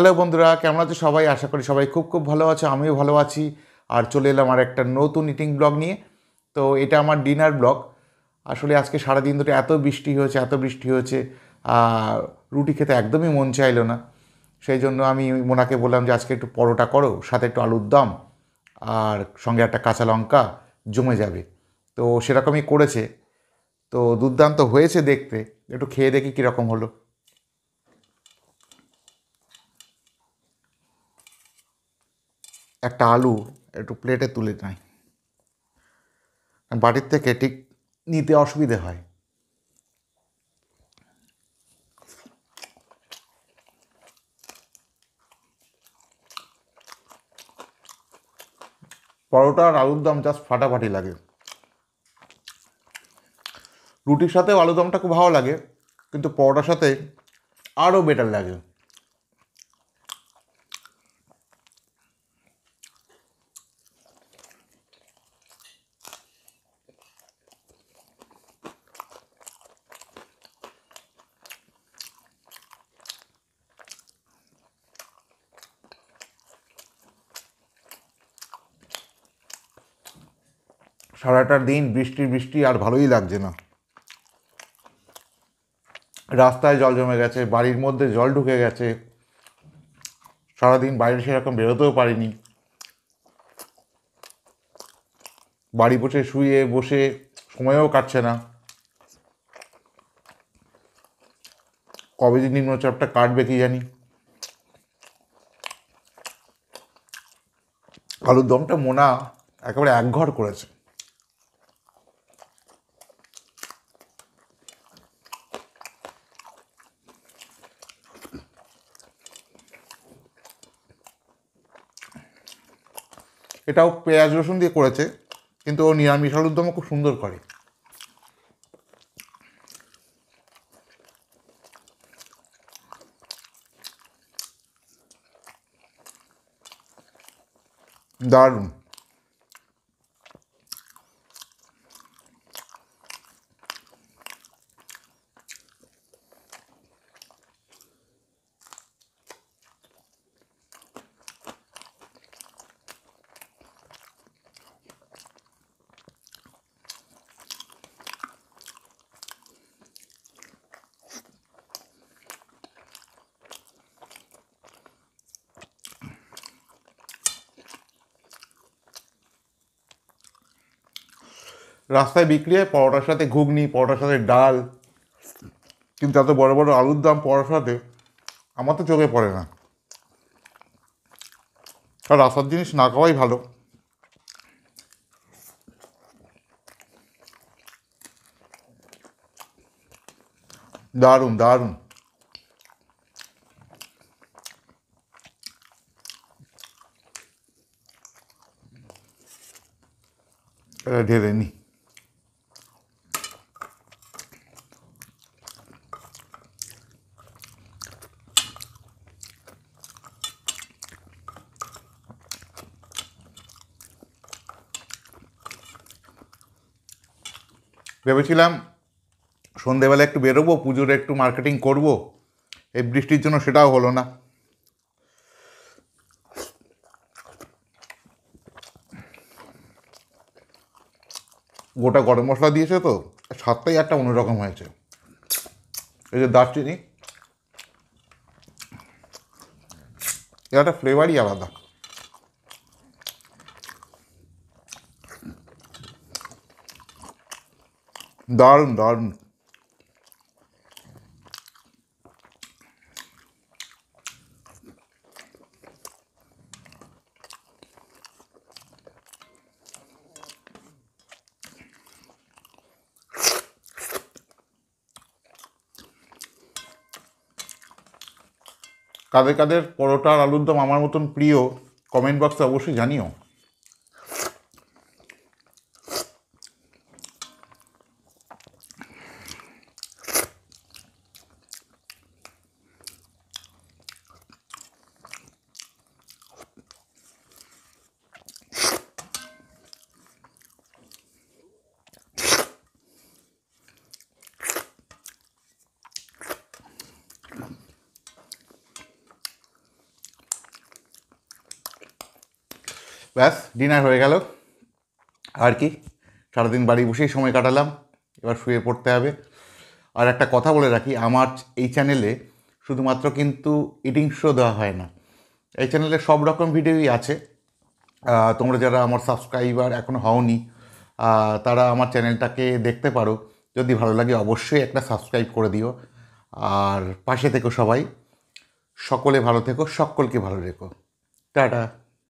Hello বন্ধুরা, কেমন আছো সবাই? আশা করি সবাই খুব খুব ভালো আছো। আমিও ভালো আছি। আর চলে এলাম আর একটা নতুন ইটিং ব্লগ নিয়ে। তো এটা আমার ডিনার ব্লগ। আসলে আজকে সারাদিন ধরে এত বৃষ্টি হয়েছে, আর রুটি খেতে একদমই মন চাইলো না। সেই জন্য আমি মোনাকে বললাম যে আজকে একটু পরোটা করো, সাথে একটু আলুর দম আর সঙ্গে একটা কাঁচা লঙ্কা, জমে যাবে। তো সেরকমই করেছে। তো দুর্দান্ত হয়েছে দেখতে। একটু খেয়ে দেখি কীরকম হলো। একটা আলু একটু প্লেটে তুলে নেয়, বাড়ির থেকে ঠিক নিতে অসুবিধে হয়। পরোটা আর আলুর দম জাস্ট ফাটাফাটি লাগে। রুটির সাথেও আলুর দমটা খুব ভালো লাগে, কিন্তু পরোটার সাথে আরও বেটার লাগে। সারাটা দিন বৃষ্টি বৃষ্টি আর ভালোই লাগছে না। রাস্তায় জল জমে গেছে, বাড়ির মধ্যে জল ঢুকে গেছে। সারাদিন বাইরে সেরকম বেরোতেও পারিনি। বাড়ি বসে শুয়ে বসে সময়ও কাটছে না। কবে যে নিম্নচাপটা কাটবে কি জানি। আলুর দমটা মোনা একেবারে একঘর করেছে। এটাও পেঁয়াজ রসুন দিয়ে করেছে, কিন্তু ও নিরামিষ আলুর দমও খুব সুন্দর করে। দারুণ। রাস্তায় বিক্রি হয় পরোটার সাথে ঘুগনি, পরোটার সাথে ডাল, কিন্তু এত বড় বড় আলুর দম পরোটার সাথে আমার তো চোখে পড়ে না। আর রাস্তার জিনিস না খাওয়াই ভালো। দারুণ দারুণ। এটা ঢেলে নি। ভেবেছিলাম সন্ধেবেলা একটু বেরোবো, পুজোর একটু মার্কেটিং করব। এই বৃষ্টির জন্য সেটাও হলো না। গোটা গরম মশলা দিয়েছে তো, স্বাদটাই একটা অন্যরকম হয়েছে। এই যে দারচিনি, এর একটা ফ্লেভারই আলাদা। দারুণ দারুণ। কাদের কাদের পরোটা আর আলুর দম আমার মতন প্রিয়, কমেন্ট বক্সে অবশ্যই জানিও। ব্যাস ডিনার হয়ে গেল। আর কি, সারাদিন বাড়ি বসেই সময় কাটালাম, এবার শুয়ে পড়তে হবে। আর একটা কথা বলে রাখি, আমার এই চ্যানেলে শুধুমাত্র কিন্তু ইটিং শো দেওয়া হয় না, এই চ্যানেলে সব রকম ভিডিওই আছে। তোমরা যারা আমার সাবস্ক্রাইবার এখনও হওনি, তারা আমার চ্যানেলটাকে দেখতে পারো। যদি ভালো লাগে অবশ্যই একটা সাবস্ক্রাইব করে দিও। আর পাশে থেকো সবাই, সকলে ভালো থেকো, সকলকে ভালো রেখো। টাটা।